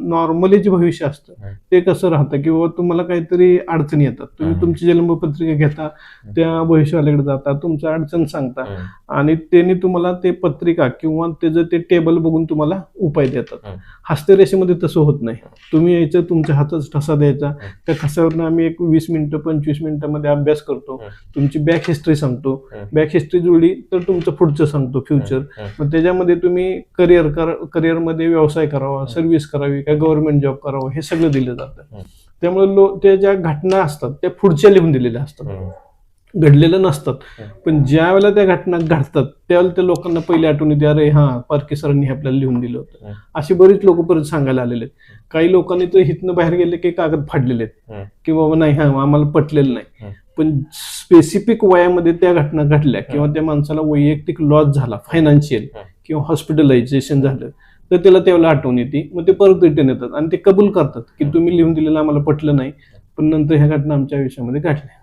Normally जे भविष्य असतं ते कसं राहतं, किंवा तुम्हाला काहीतरी अडचणी येतात, तुम्ही तुमची जन्मपत्रिका घेता, त्या भविष्यवाल्याकडे जाता, तुमचं अडचण सांगता आणि त्यांनी तुम्हाला ते पत्रिका किंवा त्याचं ते टेबल बघून तुम्हाला उपाय देतात. हस्तरेषेमध्ये तसं होत नाही. तुम्ही यायचं, तुमच्या हातात ठसा द्यायचा, त्या ठसावरनं आम्ही एक 20 मिनिटं 25 मिनिटांमध्ये अभ्यास करतो, तुमची बॅक हिस्ट्री सांगतो, बॅक हिस्ट्री जुळली तर तुमचं पुढचं सांगतो फ्युचर. मग त्याच्यामध्ये तुम्ही करिअरमध्ये व्यवसाय करावा, सर्व्हिस करावी, काय गव्हर्नमेंट जॉब करावा, हे सगळं दिलं जातं. त्यामुळे त्या ज्या घटना असतात त्या पुढच्या लिहून दिलेल्या असतात, घडलेलं नसतात. पण ज्या वेळेला त्या घटना घडतात त्यावेळेला त्या लोकांना पहिली आठवण येते, अरे हा पारखे सरांनी आपल्याला लिहून दिलं होतं. अशी बरीच लोक परत सांगायला आलेले आहेत. काही लोकांनी तर हिथनं बाहेर गेले की कागद फाडलेले आहेत की बाबा नाही, हा आम्हाला पटलेलं नाही. पण स्पेसिफिक वयामध्ये त्या घटना घडल्या किंवा त्या माणसाला वैयक्तिक लॉस झाला, फायनान्शियल किंवा हॉस्पिटलायझेशन झालं, तर त्याला त्यावेळेला आठवण येते. मग ते परत रिटर्न येतात आणि ते कबूल करतात की तुम्ही लिहून दिलेलं आम्हाला पटलं नाही, पण नंतर ह्या घटना आमच्या आयुष्यामध्ये घडल्या.